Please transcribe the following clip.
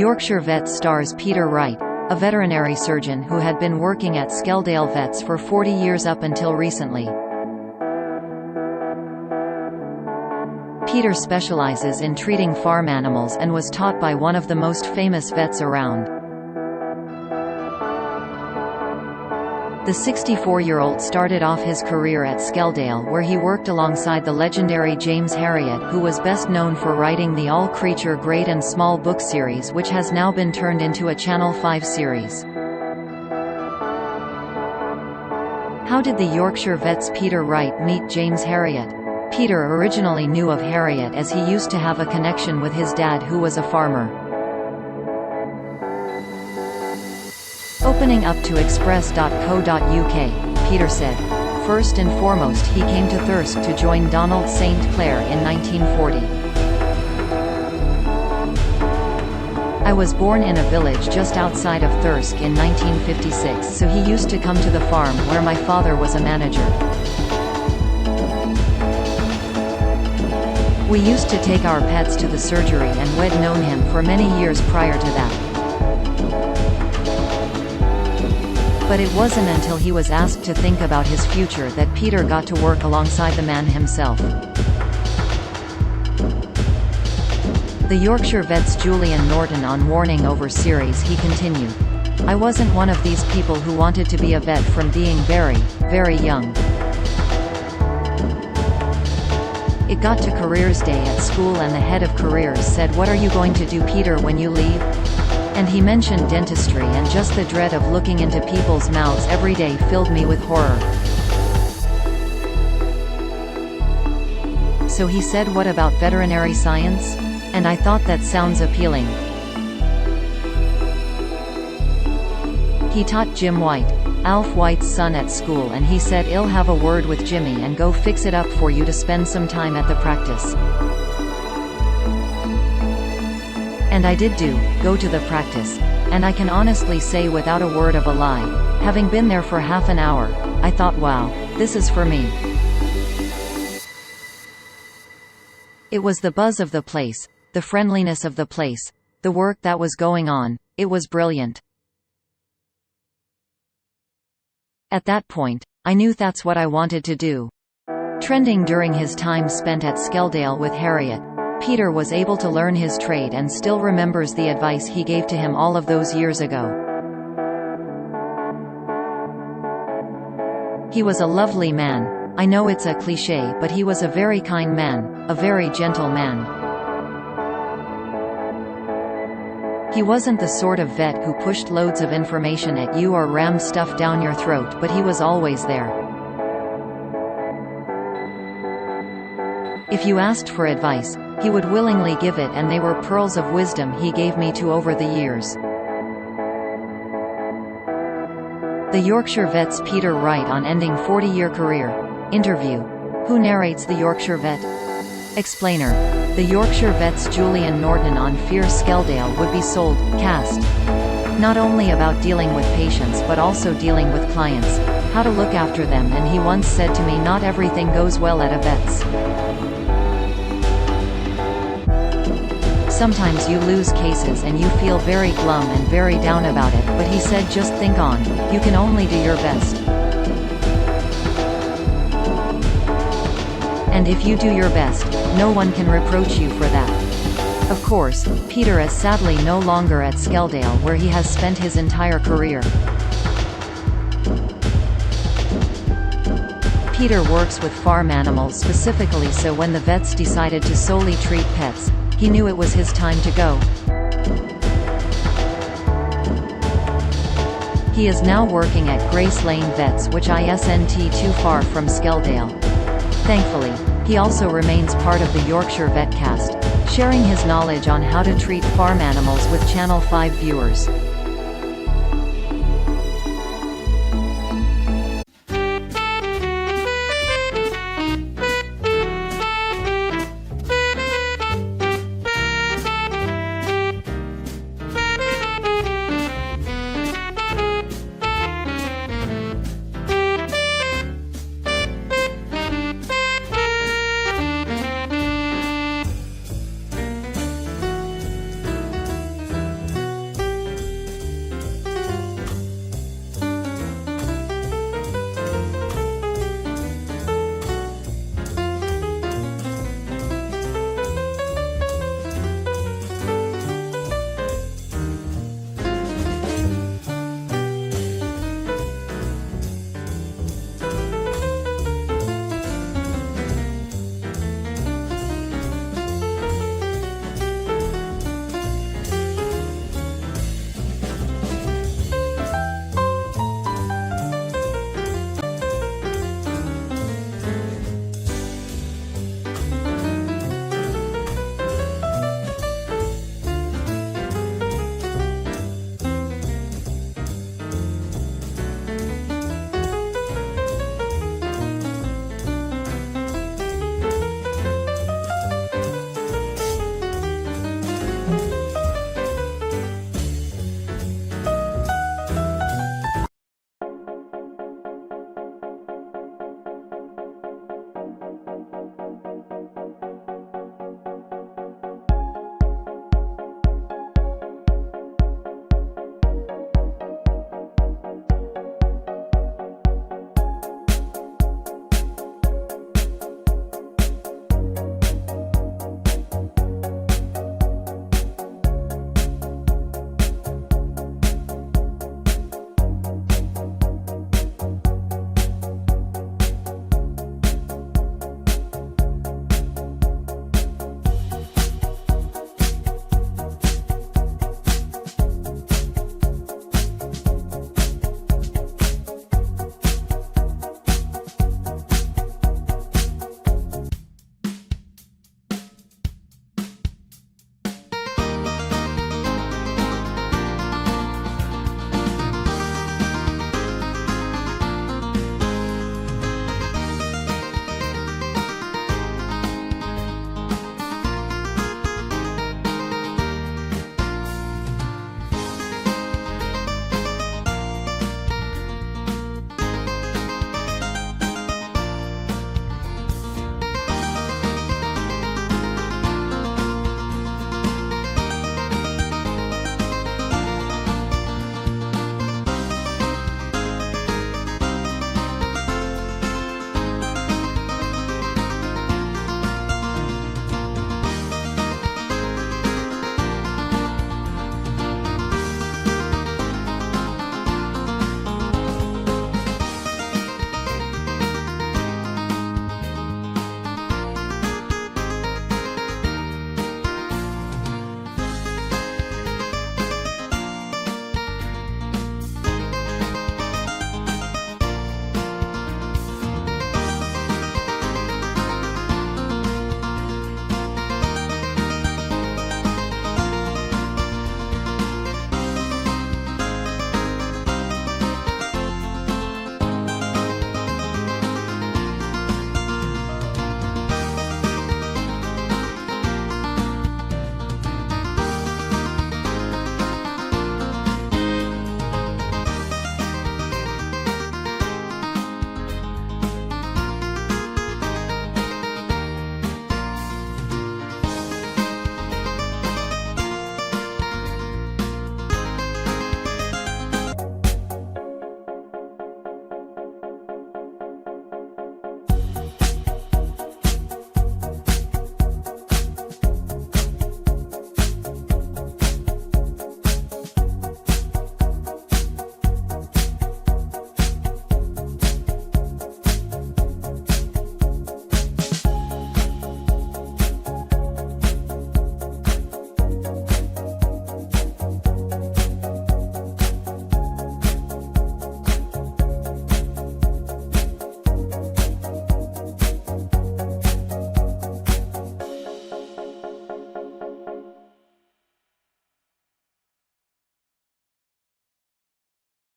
Yorkshire Vet stars Peter Wright, a veterinary surgeon who had been working at Skeldale Vets for 40 years up until recently. Peter specialises in treating farm animals and was taught by one of the most famous vets around. The 64-year-old started off his career at Skeldale, where he worked alongside the legendary James Herriot, who was best known for writing the all-creature Great and Small book series, which has now been turned into a Channel 5 series. How did the Yorkshire Vet's Peter Wright meet James Herriot? Peter originally knew of Herriot as he used to have a connection with his dad, who was a farmer. Opening up to express.co.uk, Peter said, "First and foremost he came to Thirsk to join Donald St. Clair in 1940. I was born in a village just outside of Thirsk in 1956, so he used to come to the farm where my father was a manager. We used to take our pets to the surgery, and we'd known him for many years prior to that. But it wasn't until he was asked to think about his future that Peter got to work alongside the man himself." The Yorkshire Vet's Julian Norton on Warning Over series, he continued, "I wasn't one of these people who wanted to be a vet from being very, very young. It got to careers day at school and the head of careers said, 'What are you going to do, Peter, when you leave?' And he mentioned dentistry, and just the dread of looking into people's mouths every day filled me with horror. So he said, 'What about veterinary science?' And I thought that sounds appealing." He taught Jim White, Alf White's son, at school, and he said, "I'll have a word with Jimmy and go fix it up for you to spend some time at the practice." And I did go to the practice, and I can honestly say without a word of a lie, having been there for half an hour, I thought, wow, this is for me. It was the buzz of the place, the friendliness of the place, the work that was going on, it was brilliant. At that point, I knew that's what I wanted to do. Trending during his time spent at Skeldale with Herriot, Peter was able to learn his trade and still remembers the advice he gave to him all of those years ago. "He was a lovely man. I know it's a cliché, but he was a very kind man, a very gentle man. He wasn't the sort of vet who pushed loads of information at you or rammed stuff down your throat, but he was always there. If you asked for advice, he would willingly give it, and they were pearls of wisdom he gave me too over the years." The Yorkshire Vet's Peter Wright on ending 40-year career. Interview. Who narrates the Yorkshire Vet? Explainer. The Yorkshire Vet's Julian Norton on Fear Skeldale would be sold, cast. Not only about dealing with patients but also dealing with clients, how to look after them, and he once said to me, "Not everything goes well at a vet's. Sometimes you lose cases and you feel very glum and very down about it, but he said, just think on, you can only do your best. And if you do your best, no one can reproach you for that." Of course, Peter is sadly no longer at Skeldale, where he has spent his entire career. Peter works with farm animals specifically, so when the vets decided to solely treat pets, he knew it was his time to go. He is now working at Grace Lane Vets, which isn't too far from Skeldale. Thankfully, he also remains part of the Yorkshire Vetcast, sharing his knowledge on how to treat farm animals with Channel 5 viewers.